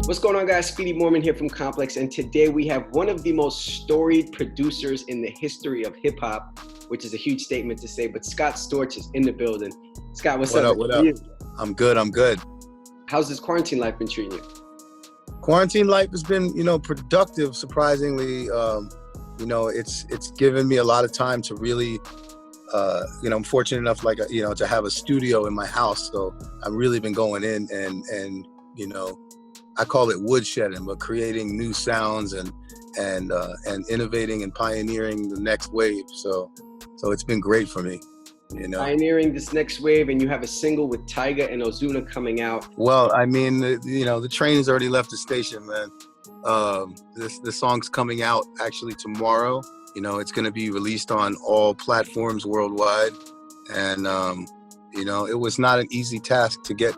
What's going on, guys? Speedy Mormon here from Complex, and today we have one of the most storied producers in the history of hip-hop, which is a huge statement to say, but Scott Storch is in the building. Scott, what's up? What up? I'm good. How's this quarantine life been treating you? Quarantine life has been, productive, surprisingly. It's given me a lot of time to really, I'm fortunate enough, to have a studio in my house. So I've really been going in and I call it woodshedding, but creating new sounds and innovating and pioneering the next wave. So it's been great for me. Pioneering this next wave, and you have a single with Tyga and Ozuna coming out. Well, I mean, the train has already left the station, man. The song's coming out actually tomorrow. It's going to be released on all platforms worldwide. And, it was not an easy task to get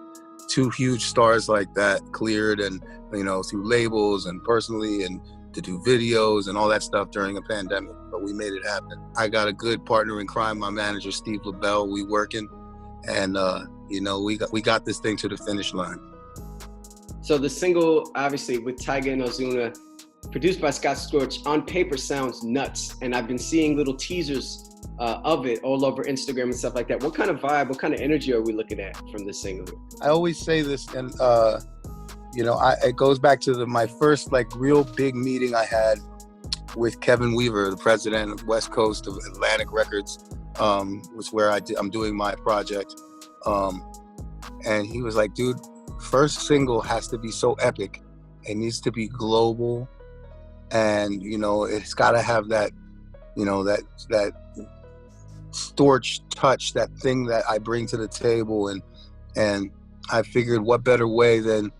two huge stars like that cleared and, through labels and personally and to do videos and all that stuff during a pandemic, but we made it happen. I got a good partner in crime, my manager, Steve LaBelle. We working and, we got this thing to the finish line. So the single, obviously, with Tyga and Ozuna, produced by Scott Storch, on paper sounds nuts. And I've been seeing little teasers of it all over Instagram and stuff like that. What kind of vibe, what kind of energy are we looking at from this single? I always say this, and it goes back to my first real big meeting I had with Kevin Weaver, the president of West Coast of Atlantic Records, was where I'm doing my project. And he was like, dude, first single has to be so epic. It needs to be global. And, it's got to have that, that Storch touch, that thing that I bring to the table. And I figured what better way than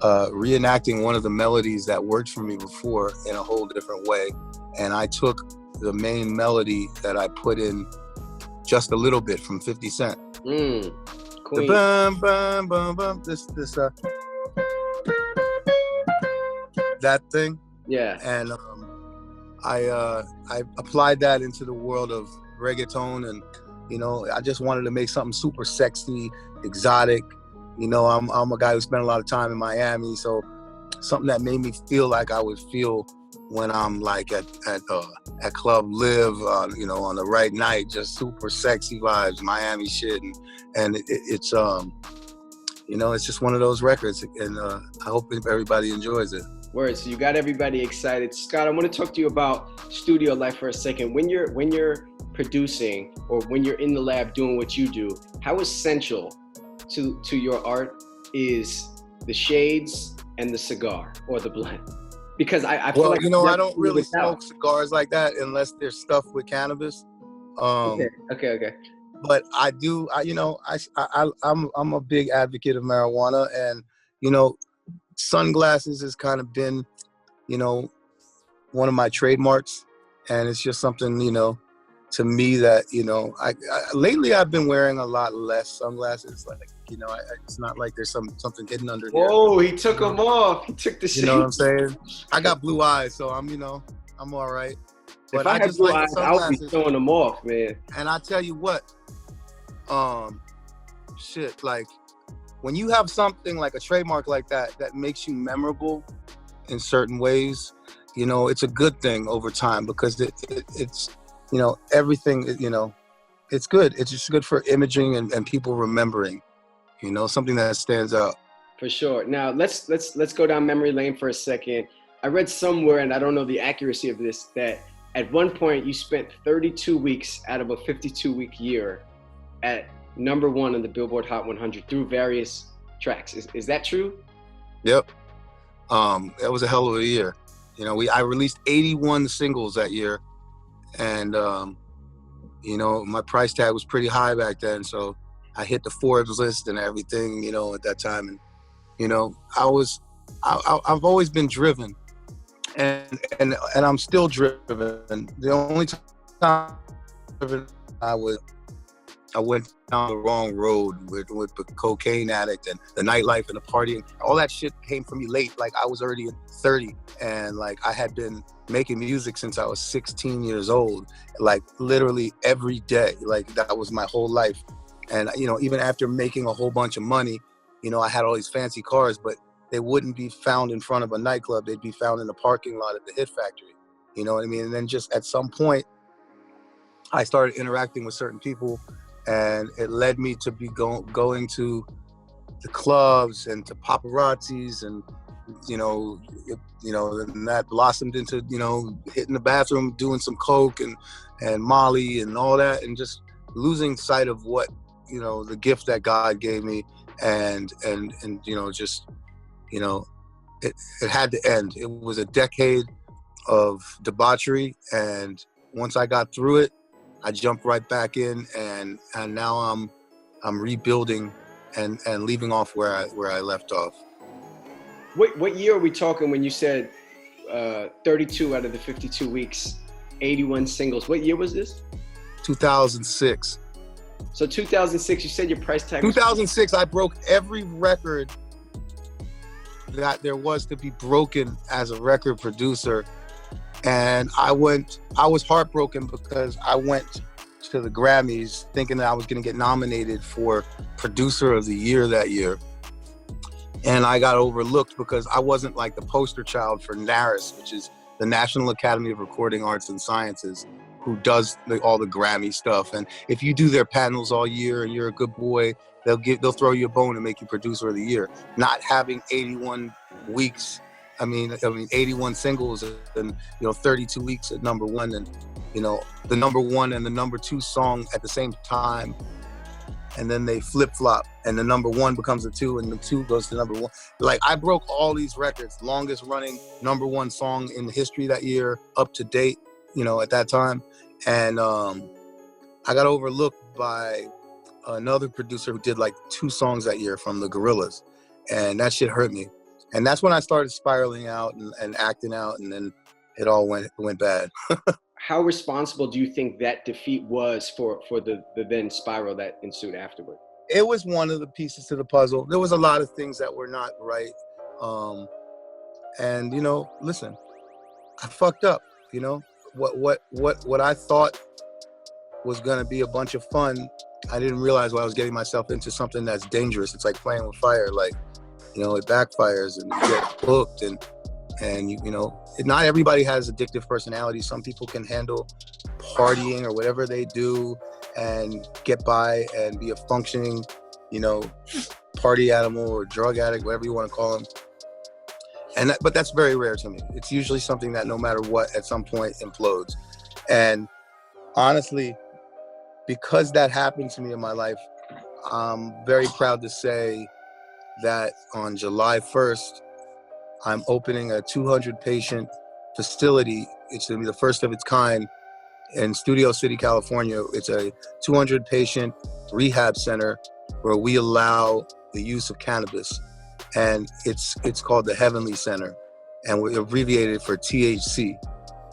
reenacting one of the melodies that worked for me before in a whole different way. And I took the main melody that I put in just a little bit from 50 Cent. Queen. The bum, bum, bum, bum, that thing. Yeah. And I applied that into the world of reggaeton, and I just wanted to make something super sexy, exotic. I'm a guy who spent a lot of time in Miami, so something that made me feel like I would feel when I'm at Club Live, on the right night, just super sexy vibes, Miami shit, and it's it's just one of those records, and I hope everybody enjoys it. Word. So you got everybody excited. Scott, I want to talk to you about studio life for a second. When you're producing or when you're in the lab doing what you do, how essential to your art is the shades and the cigar or the blend? Because I feel like I don't really smoke cigars like that unless they're stuffed with cannabis. Okay. But I do. I'm a big advocate of marijuana, and sunglasses has kind of been, one of my trademarks, and it's just something, to me that, I lately I've been wearing a lot less sunglasses. It's not like there's something hidden under there. Oh, he took them off. He took the shades. You know what I'm saying? I got blue eyes, so I'm all right. But if I had blue eyes, I would be throwing them off, man. And I tell you what, when you have something like a trademark like that makes you memorable in certain ways, it's a good thing over time, because it's everything, it's good. It's just good for imaging and people remembering, something that stands out. For sure. Now let's go down memory lane for a second. I read somewhere, and I don't know the accuracy of this, that at one point you spent 32 weeks out of a 52-week year at number 1 on the Billboard Hot 100 through various tracks. Is that true? Yep. That was a hell of a year. I released 81 singles that year, and my price tag was pretty high back then, so I hit the Forbes list and everything, at that time. And I've always been driven, and I'm still driven. The only time I went down the wrong road with the cocaine addict and the nightlife and the partying. All that shit came for me late. I was already 30, and I had been making music since I was 16 years old, literally every day. That was my whole life. And even after making a whole bunch of money, I had all these fancy cars, but they wouldn't be found in front of a nightclub. They'd be found in the parking lot at the Hit Factory. You know what I mean? And then just at some point, I started interacting with certain people, and it led me to be going to the clubs and to paparazzis, and and that blossomed into hitting the bathroom, doing some coke and Molly and all that, and just losing sight of what the gift that God gave me, and it had to end. It was a decade of debauchery, and once I got through it, I jumped right back in, and now I'm rebuilding and leaving off where I left off. What year are we talking when you said 32 out of the 52 weeks, 81 singles? What year was this? 2006. So 2006, you said your price tag 2006, I broke every record that there was to be broken as a record producer. And I was heartbroken because I went to the Grammys thinking that I was going to get nominated for Producer of the Year that year. And I got overlooked because I wasn't like the poster child for NARAS, which is the National Academy of Recording Arts and Sciences, who does all the Grammy stuff. And if you do their panels all year and you're a good boy, they'll throw you a bone and make you Producer of the Year. Not having 81 weeks, 81 singles and 32 weeks at number one, and the number one and the number two song at the same time, and then they flip-flop and the number one becomes a two and the two goes to number one. Like, I broke all these records, longest running number one song in history that year, up to date, at that time. And I got overlooked by another producer who did like 2 songs that year from the Gorillaz, and that shit hurt me. And that's when I started spiraling out and acting out, and then it all went bad. How responsible do you think that defeat was for the VIN Spiral that ensued afterward? It was one of the pieces to the puzzle. There was a lot of things that were not right. And listen, I fucked up. What I thought was gonna be a bunch of fun, I didn't realize I was getting myself into something that's dangerous. It's like playing with fire. Like, it backfires and you get hooked, and not everybody has addictive personality. Some people can handle partying or whatever they do and get by and be a functioning, party animal or drug addict, whatever you want to call them. But that's very rare to me. It's usually something that no matter what, at some point implodes. And honestly, because that happened to me in my life, I'm very proud to say that on July 1st, I'm opening a 200-patient facility. It's going to be the first of its kind in Studio City, California. It's a 200-patient rehab center where we allow the use of cannabis. And it's called the Heavenly Center. And we abbreviated it for THC.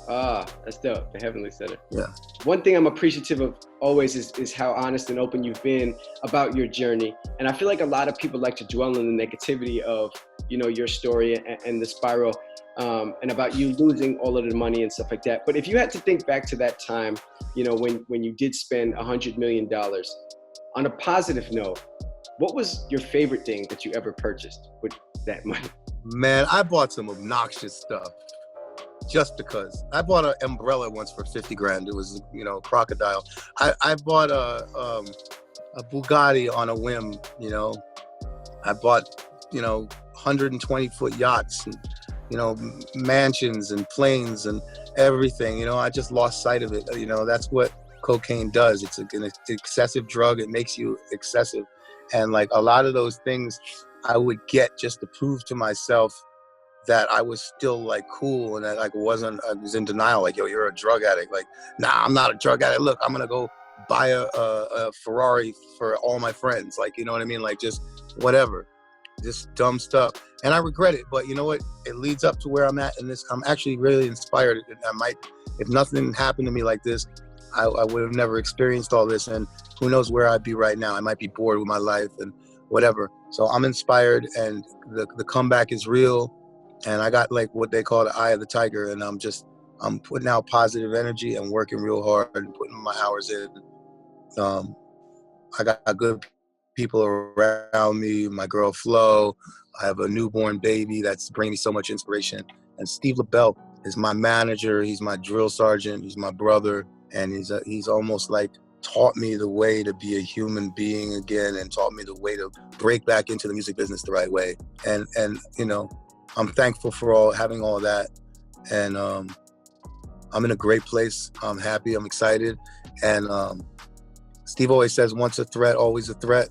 Ah, that's dope, the Heavenly Center. Yeah. One thing I'm appreciative of always is how honest and open you've been about your journey. And I feel like a lot of people like to dwell on the negativity of, your story and the spiral, and about you losing all of the money and stuff like that. But if you had to think back to that time, when you did spend $100 million, on a positive note, what was your favorite thing that you ever purchased with that money? Man, I bought some obnoxious stuff. Just because. I bought an umbrella once for 50 grand. It was, crocodile. I bought a Bugatti on a whim, I bought, 120-foot yachts and, mansions and planes and everything. I just lost sight of it. That's what cocaine does. It's an excessive drug. It makes you excessive. And like a lot of those things I would get just to prove to myself that I was still like cool, and that I was in denial. Like, yo, you're a drug addict. Like, nah, I'm not a drug addict. Look, I'm gonna go buy a Ferrari for all my friends. Like, you know what I mean? Like, just whatever, just dumb stuff. And I regret it, but you know what? It leads up to where I'm at in this. I'm actually really inspired. I might, if nothing happened to me like this, I would have never experienced all this, and who knows where I'd be right now. I might be bored with my life and whatever. So I'm inspired, and the comeback is real. And I got like what they call the eye of the tiger, and I'm putting out positive energy and working real hard and putting my hours in. I got good people around me, my girl Flo. I have a newborn baby that's bringing me so much inspiration. And Steve LaBelle is my manager. He's my drill sergeant. He's my brother. And he's almost like taught me the way to be a human being again, and taught me the way to break back into the music business the right way. And you know, I'm thankful for having all that. And I'm in a great place. I'm happy. I'm excited. And Steve always says, once a threat, always a threat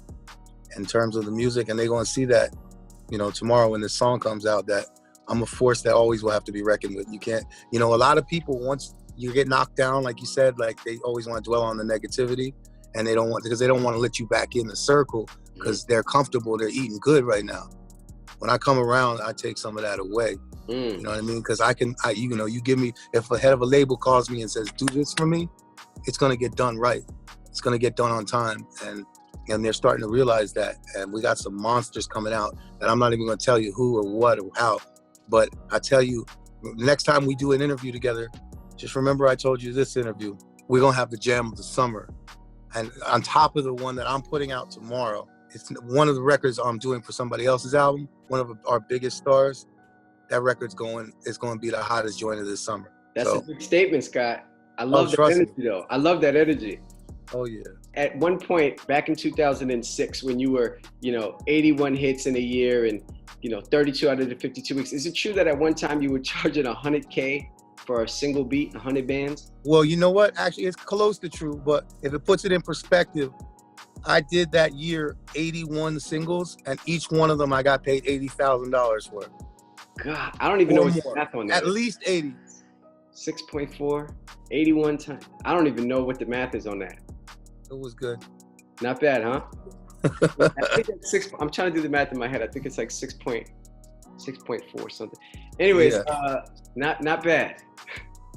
in terms of the music. And they're going to see that, you know, tomorrow when this song comes out, that I'm a force that always will have to be reckoned with. You can't, you know, a lot of people, once you get knocked down, like you said, like they always want to dwell on the negativity, and they don't want, because they don't want to let you back in the circle because they're comfortable, they're eating good right now. When I come around, I take some of that away. You know what I mean? Because you know, you give me, if a head of a label calls me and says, do this for me, it's going to get done right. It's going to get done on time. And they're starting to realize that. And we got some monsters coming out that I'm not even going to tell you who or what or how. But I tell you, next time we do an interview together, just remember I told you this interview, we're going to have the jam of the summer. And on top of the one that I'm putting out tomorrow, it's one of the records I'm doing for somebody else's album, one of our biggest stars. That record's going to be the hottest joint of this summer. That's a big statement, Scott. I love that energy, though. I love that energy. Oh, yeah. At one point, back in 2006, when you were, 81 hits in a year and, 32 out of the 52 weeks, is it true that at one time you were charging $100K for a single beat, 100 bands? Well, you know what? Actually, it's close to true, but if it puts it in perspective, I did that year 81 singles, and each one of them I got paid $80,000 for. God, I don't even know what the math on that is. At least 80. 6.4, 81 times. I don't even know what the math is on that. It was good. Not bad, huh? I think it's I'm trying to do the math in my head. I think it's like 6.4 something. Anyways, yeah. Not bad.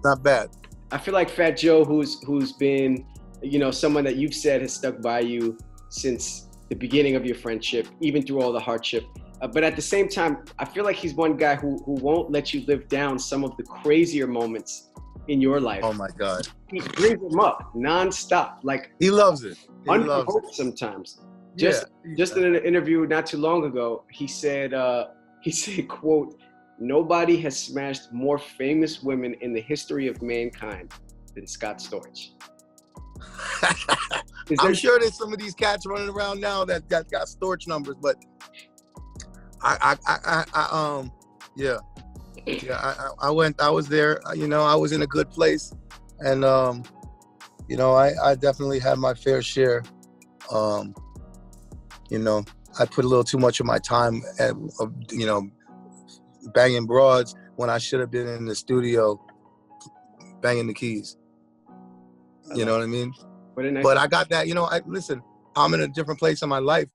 Not bad. I feel like Fat Joe, who's been, someone that you've said has stuck by you since the beginning of your friendship, even through all the hardship. But at the same time, I feel like he's one guy who won't let you live down some of the crazier moments in your life. Oh my God. He brings them up nonstop. Like, he loves it. Unprovoked sometimes. Just in an interview not too long ago, he said, quote, "Nobody has smashed more famous women in the history of mankind than Scott Storch." I'm sure there's some of these cats running around now that got Storch numbers, but I was there, I was in a good place, and I definitely had my fair share. I put a little too much of my time at, banging broads when I should have been in the studio banging the keys. You know what I mean? But I got that, listen, I'm in a different place in my life,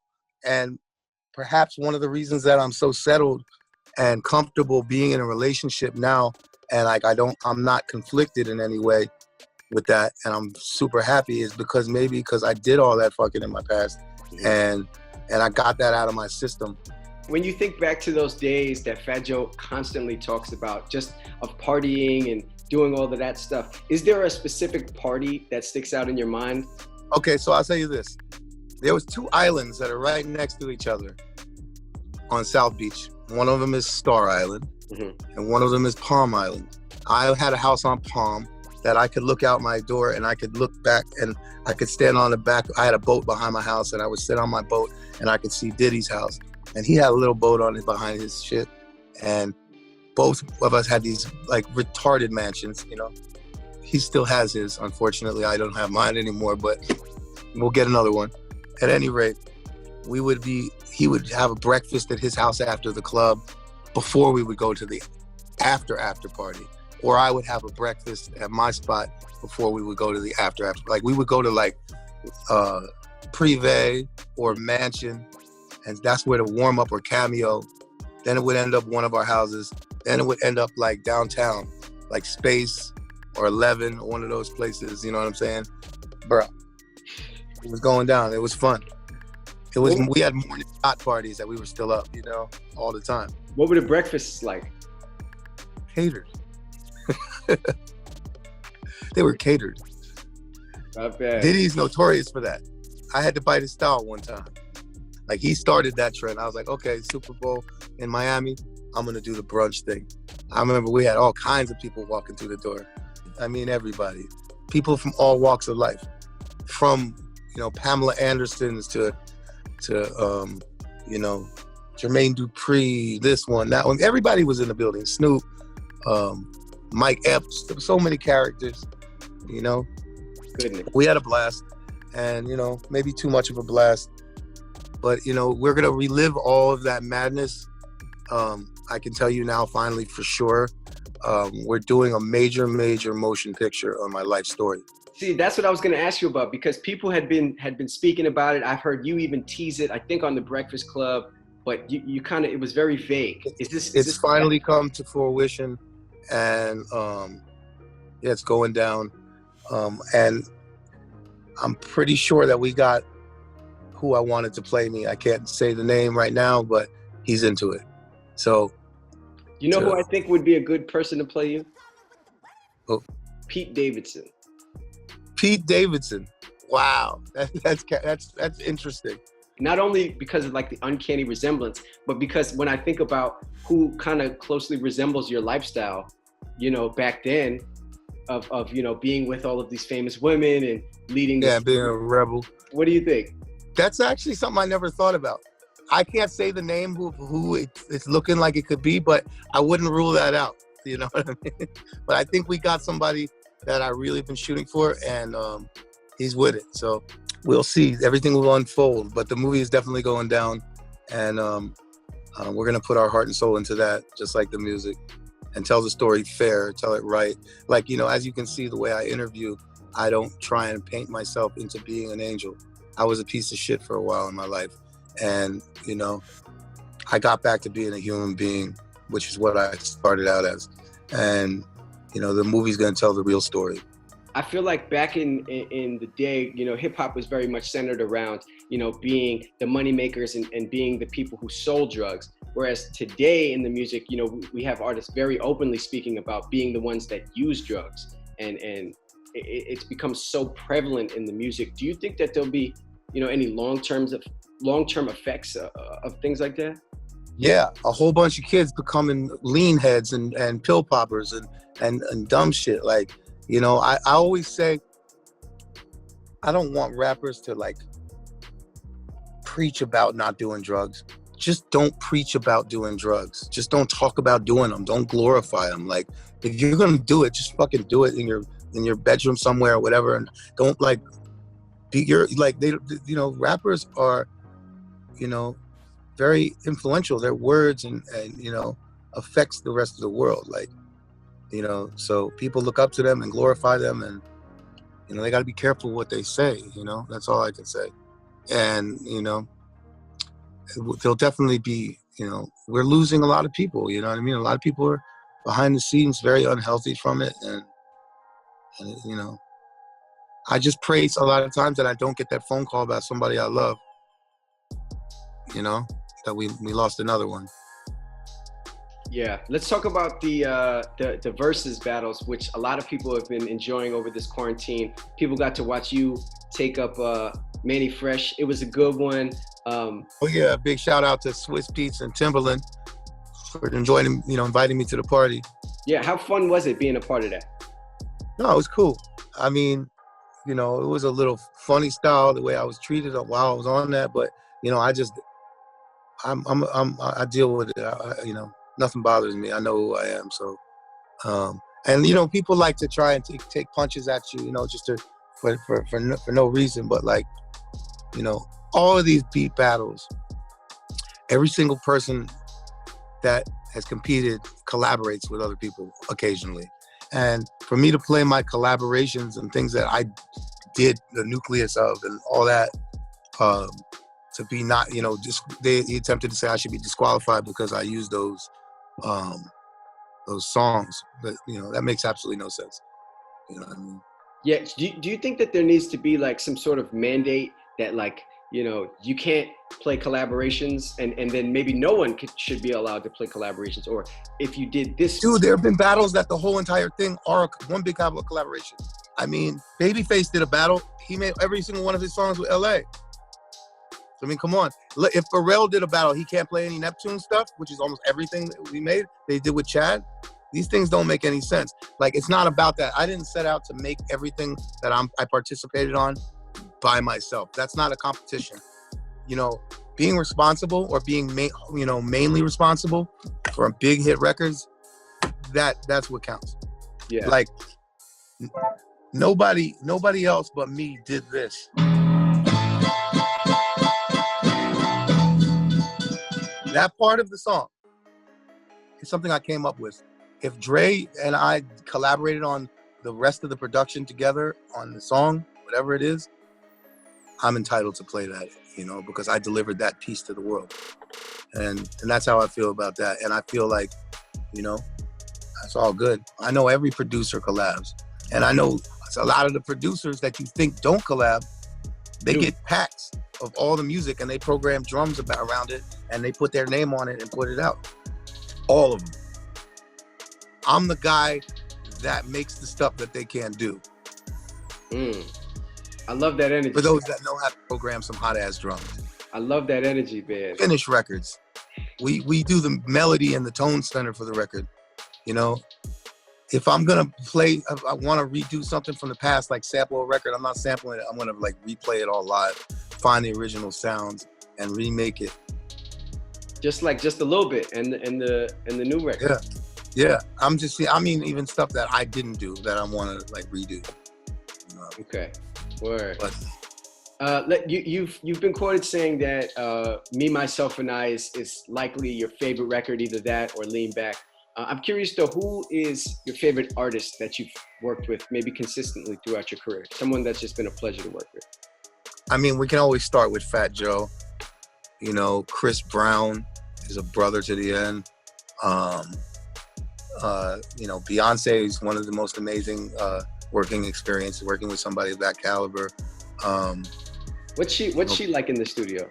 and perhaps one of the reasons that I'm so settled and comfortable being in a relationship now, and I'm not conflicted in any way with that, and I'm super happy, is because I did all that fucking in my past, and I got that out of my system. When you think back to those days that Fat Joe constantly talks about, just of partying and doing all of that stuff, is there a specific party that sticks out in your mind? Okay, so I'll tell you this. There was 2 islands that are right next to each other on South Beach. One of them is Star Island, and one of them is Palm Island. I had a house on Palm that I could look out my door, and I could look back, and I could stand on the back. I had a boat behind my house, and I would sit on my boat, and I could see Diddy's house. And he had a little boat on it behind his shit. And both of us had these like retarded mansions, He still has his. Unfortunately, I don't have mine anymore, but we'll get another one. At any rate, he would have a breakfast at his house after the club before we would go to the after party. Or I would have a breakfast at my spot before we would go to the after. Like, we would go to like Privé or Mansion, and that's where the warm up, or Cameo. Then it would end up one of our houses. Then it would end up like downtown, like Space or 11, or one of those places. You know what I'm saying? Bruh, it was going down. It was fun. We had morning hot parties that we were still up, all the time. What were the breakfasts like? Catered. They were catered. Not bad. Diddy's notorious for that. I had to bite his style one time. Like he started that trend. I was like, okay, Super Bowl in Miami, I'm gonna do the brunch thing. I remember we had all kinds of people walking through the door. I mean, everybody, people from all walks of life, from Pamela Andersons to Jermaine Dupri, this one, that one. Everybody was in the building. Snoop, Mike Epps. There were so many characters. Goodness. We had a blast, and maybe too much of a blast. But we're gonna relive all of that madness. I can tell you now, finally, for sure, we're doing a major motion picture on my life story. See, that's what I was going to ask you about, because people had been speaking about it. I've heard you even tease it, I think, on the Breakfast Club, but you kind of, it was very vague. It's finally come to fruition, and it's going down, and I'm pretty sure that we got who I wanted to play me. I can't say the name right now, but he's into it. So, who I think would be a good person to play you? Oh. Pete Davidson. Pete Davidson. Wow, that's interesting. Not only because of like the uncanny resemblance, but because when I think about who kind of closely resembles your lifestyle, back then, of being with all of these famous women and leading. Yeah, being a rebel. What do you think? That's actually something I never thought about. I can't say the name who it's looking like it could be, but I wouldn't rule that out. You know what I mean? But I think we got somebody that I really been shooting for, and he's with it. So we'll see. Everything will unfold, but the movie is definitely going down, and we're gonna put our heart and soul into that, just like the music, and tell the story fair, tell it right. Like, as you can see the way I interview, I don't try and paint myself into being an angel. I was a piece of shit for a while in my life. And, I got back to being a human being, which is what I started out as. And, the movie's going to tell the real story. I feel like back in the day, hip hop was very much centered around, being the money makers and being the people who sold drugs. Whereas today in the music, we have artists very openly speaking about being the ones that use drugs. And it's become so prevalent in the music. Do you think that there'll be, any long-term effects of things like that? Yeah, a whole bunch of kids becoming lean heads and pill poppers and dumb shit. Like, I always say, I don't want rappers to like preach about not doing drugs. Just don't preach about doing drugs. Just don't talk about doing them. Don't glorify them. Like, if you're gonna do it, just fucking do it in your bedroom somewhere or whatever, and don't like rappers are, very influential. Their words and affects the rest of the world. Like, so people look up to them and glorify them, and they got to be careful what they say. That's all I can say. And there'll definitely be, we're losing a lot of people. You know what I mean? A lot of people are behind the scenes, very unhealthy from it, and I just pray a lot of times that I don't get that phone call about somebody I love. That we lost another one. Yeah, let's talk about the Verzuz battles, which a lot of people have been enjoying over this quarantine. People got to watch you take up Manny Fresh. It was a good one. Oh yeah, big shout out to Swiss Beats and Timberland for enjoying, inviting me to the party. Yeah, how fun was it being a part of that? No, it was cool. I mean, it was a little funny style the way I was treated while I was on that, but I deal with it. Nothing bothers me. I know who I am. So, and people like to try and take punches at you, just for no reason. But like, all of these beat battles, every single person that has competed collaborates with other people occasionally. And for me to play my collaborations and things that I did the nucleus of and all that, to be not, they attempted to say I should be disqualified because I used those songs. But, that makes absolutely no sense. You know what I mean? Yeah. Do you think that there needs to be like some sort of mandate that like, you can't play collaborations and then maybe no one should be allowed to play collaborations? Or if you did this. Dude, there have been battles that the whole entire thing are one big collaboration. I mean, Babyface did a battle. He made every single one of his songs with LA. I mean, come on. Look, if Pharrell did a battle, he can't play any Neptune stuff, which is almost everything that we made. They did with Chad. These things don't make any sense. Like, it's not about that. I didn't set out to make everything that I participated on by myself. That's not a competition. You know, being responsible or being mainly responsible for big hit records, that's what counts. Yeah. Like, nobody else but me did this. That part of the song is something I came up with. If Dre and I collaborated on the rest of the production together on the song, whatever it is, I'm entitled to play that, you know, because I delivered that piece to the world. And that's how I feel about that. And I feel like, you know, that's all good. I know every producer collabs. And I know a lot of the producers that you think don't collab, they get packs of all the music and they program drums around it and they put their name on it and put it out. All of them. I'm the guy that makes the stuff that they can't do. I love that energy. For those that know how to program some hot ass drums. I love that energy, man. Finish records. We do the melody and the tone center for the record. You know, if I'm gonna play, I want to redo something from the past, like sample a record. I'm not sampling it. I'm gonna like replay it all live, find the original sounds, and remake it. Just a little bit, and the new record. Yeah. I mean, even stuff that I didn't do that I want to like redo. Okay, word. But you've been quoted saying that Me, Myself, and I is likely your favorite record, either that or Lean Back. I'm curious though, who is your favorite artist that you've worked with, maybe consistently throughout your career? Someone that's just been a pleasure to work with. I mean, we can always start with Fat Joe. You know, Chris Brown is a brother to the end. You know, Beyoncé is one of the most amazing working experiences, working with somebody of that caliber. What's she like in the studio?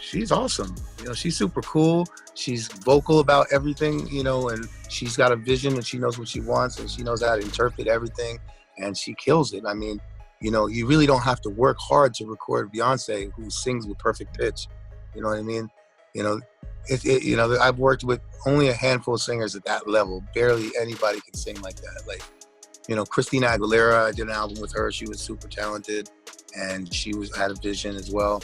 She's awesome. You know, she's super cool. She's vocal about everything, you know, and she's got a vision and she knows what she wants and she knows how to interpret everything and she kills it. I mean, you know, you really don't have to work hard to record Beyonce, who sings with perfect pitch. You know what I mean? You know, you know, I've worked with only a handful of singers at that level. Barely anybody can sing like that. Like, you know, Christina Aguilera, I did an album with her. She was super talented and she had a vision as well.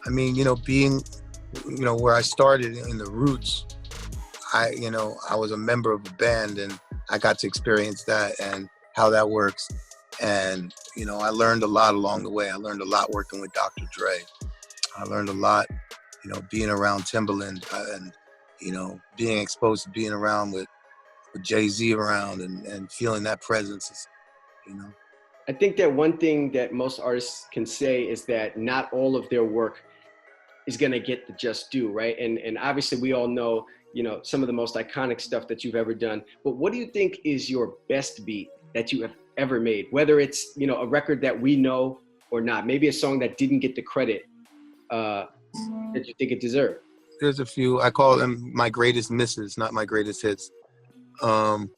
I mean, you know, being, you know, where I started in the roots, I was a member of a band and I got to experience that and how that works. And, you know, I learned a lot along the way. I learned a lot working with Dr. Dre. I learned a lot, you know, being around Timbaland and, you know, being exposed to being around with Jay-Z around and feeling that presence, you know. I think that one thing that most artists can say is that not all of their work is going to get the just due, right? And obviously we all know, you know, some of the most iconic stuff that you've ever done. But what do you think is your best beat that you have ever made? Whether it's, you know, a record that we know or not, maybe a song that didn't get the credit that you think it deserved. There's a few. I call them my greatest misses, not my greatest hits. There's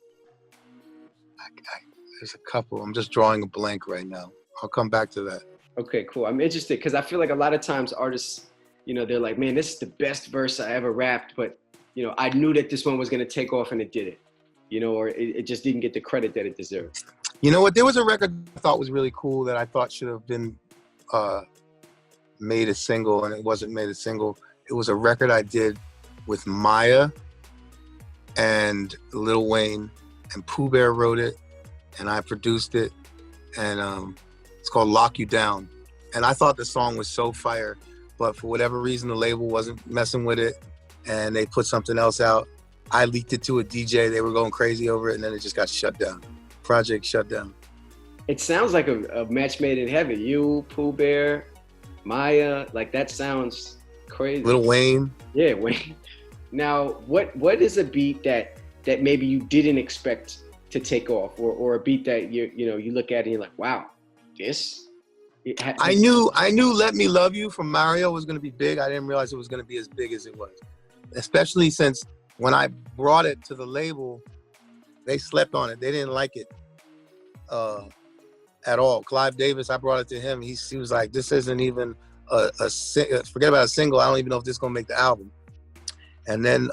a couple. I'm just drawing a blank right now. I'll come back to that. Okay, cool. I'm interested because I feel like a lot of times artists, you know, they're like, man, this is the best verse I ever rapped, but, you know, I knew that this one was going to take off and it didn't, you know, or it just didn't get the credit that it deserved. You know what? There was a record I thought was really cool that I thought should have been made a single, and it wasn't made a single. It was a record I did with Maya and Lil Wayne, and Pooh Bear wrote it, and I produced it, and it's called Lock You Down. And I thought the song was so fire, but for whatever reason, the label wasn't messing with it, and they put something else out. I leaked it to a DJ. They were going crazy over it, and then it just got shut down. Project shut down. It sounds like a match made in heaven. You, Pooh Bear, Maya, like that sounds crazy. Lil Wayne. Yeah, Wayne. Now, what is a beat that maybe you didn't expect to take off, or a beat that you look at and you're like, wow, this? I knew Let Me Love You from Mario was going to be big. I didn't realize it was going to be as big as it was, especially since when I brought it to the label, they slept on it. They didn't like it at all. Clive Davis, I brought it to him. He was like, this isn't even forget about a single. I don't even know if this is gonna make the album. And then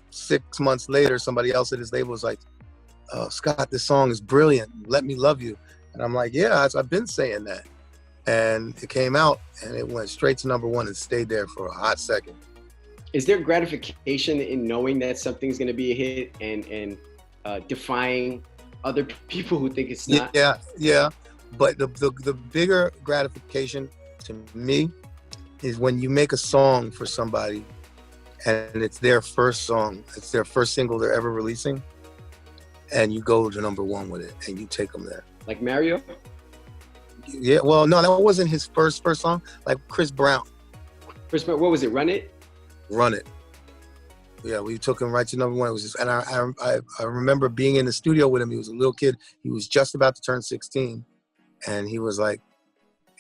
6 months later, somebody else at his label was like, Scott, this song is brilliant. Let Me Love You. And I'm like, yeah, I've been saying that. And it came out and it went straight to #1 and stayed there for a hot second. Is there gratification in knowing that something's going to be a hit and defying other people who think it's not? Yeah. But the bigger gratification to me is when you make a song for somebody and it's their first song, it's their first single they're ever releasing, and you go to #1 with it and you take them there. Like Mario? Yeah, well, no, that wasn't his first song. Like Chris Brown. Chris Brown, what was it, Run It? Run It. Yeah, we took him right to #1. It was just, and I remember being in the studio with him. He was a little kid. He was just about to turn 16. And he was like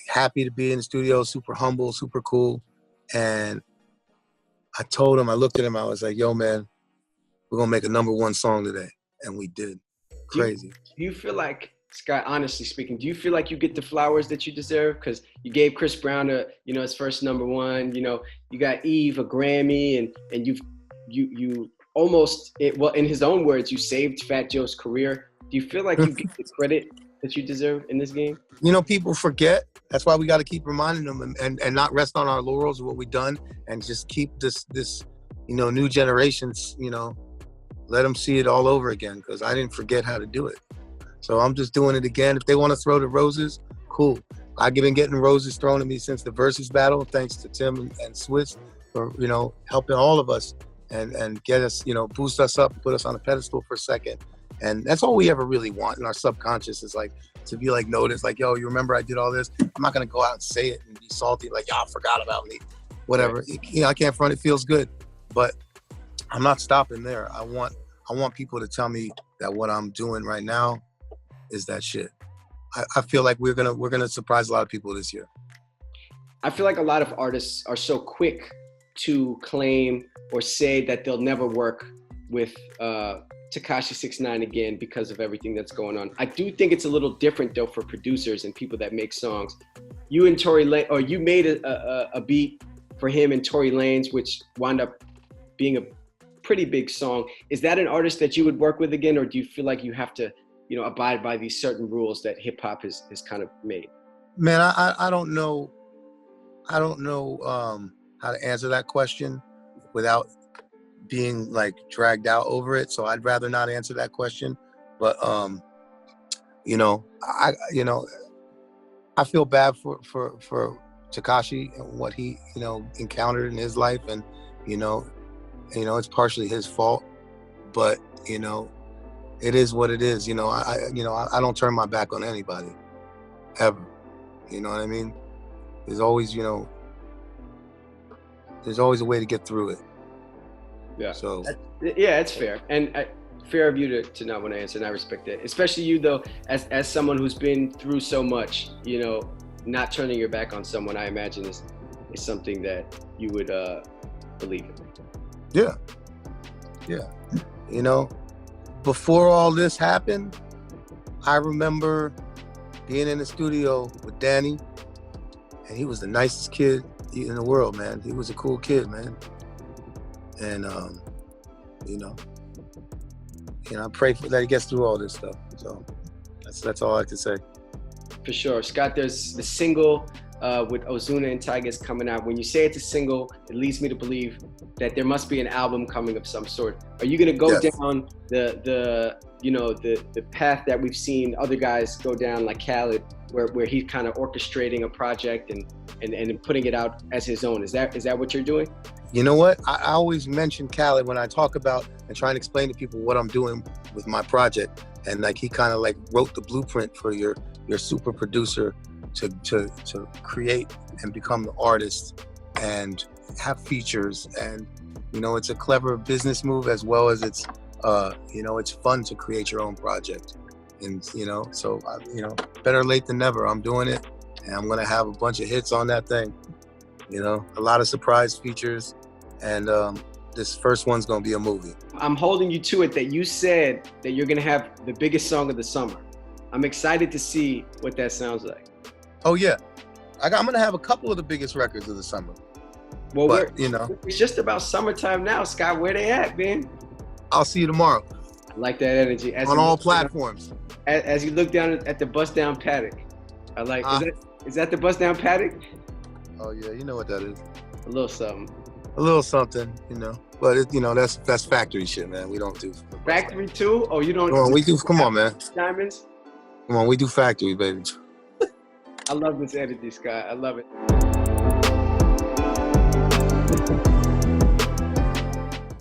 happy to be in the studio, super humble, super cool. And I told him, I looked at him, I was like, yo, man, we're gonna make a #1 song today. And we did. Crazy. Do you feel like, Scott, honestly speaking, do you feel like you get the flowers that you deserve? Because you gave Chris Brown his first #1. You got Eve a Grammy, and you almost, in his own words, you saved Fat Joe's career. Do you feel like you get the credit that you deserve in this game? People forget. That's why we got to keep reminding them and not rest on our laurels of what we've done, and just keep this new generations, let them see it all over again, because I didn't forget how to do it. So I'm just doing it again. If they want to throw the roses, cool. I've been getting roses thrown at me since the Verzuz battle, thanks to Tim and Swiss for, helping all of us and get us, boost us up, put us on a pedestal for a second. And that's all we ever really want in our subconscious, is like to be like noticed, like, yo, you remember I did all this? I'm not gonna go out and say it and be salty, like, y'all forgot about me, whatever. Right. I can't front, it feels good, but I'm not stopping there. I want people to tell me that what I'm doing right now is that shit. I feel like we're gonna surprise a lot of people this year. I feel like a lot of artists are so quick to claim or say that they'll never work with Takashi 6ix9ine again because of everything that's going on. I do think it's a little different though for producers and people that make songs. You and Tory Lanez, or you made a beat for him and Tory Lanez, which wound up being a pretty big song. Is that an artist that you would work with again, or do you feel like you have to, abide by these certain rules that hip hop has kind of made? Man, I don't know. I don't know how to answer that question without being like dragged out over it. So I'd rather not answer that question. But I feel bad for Takashi and what he encountered in his life, and it's partially his fault, but it is what it is. I don't turn my back on anybody ever. You know what I mean? There's always a way to get through it. Yeah. So yeah, it's fair, and fair of you to not want to answer, and I respect that. Especially you though, as someone who's been through so much, not turning your back on someone, I imagine is something that you would believe in. Yeah. Before all this happened, I remember being in the studio with Danny, and he was the nicest kid in the world, man. He was a cool kid, man. And I pray that he gets through all this stuff. So that's all I can say. For sure. Scott, there's the single with Ozuna and Tyga is coming out. When you say it's a single, it leads me to believe that there must be an album coming of some sort. Are you gonna go down the path that we've seen other guys go down, like Khaled, where he's kind of orchestrating a project and putting it out as his own? Is that what you're doing? You know what? I always mention Khaled when I talk about and try and explain to people what I'm doing with my project. And like he kind of like wrote the blueprint for your super producer to create and become the artist and have features. And it's a clever business move, as well as it's it's fun to create your own project. And so better late than never. I'm doing it, and I'm gonna have a bunch of hits on that thing. A lot of surprise features, and this first one's gonna be a movie. I'm holding you to it that you said that you're gonna have the biggest song of the summer. I'm excited to see what that sounds like. Oh yeah, I'm gonna have a couple of the biggest records of the summer. Well, but you know, it's just about summertime now, Scott. Where they at, man? I'll see you tomorrow. I like that energy. On all platforms. As you look down at the bust down paddock, I like. Is that the bust down paddock? Oh yeah, you know what that is. A little something. A little something, you know. But it, you know, that's factory shit, man. We don't do factory too. Oh, you don't. Come on, we do. Come on, man. Diamonds. Come on, we do factory, baby. I love this energy, Scott. I love it.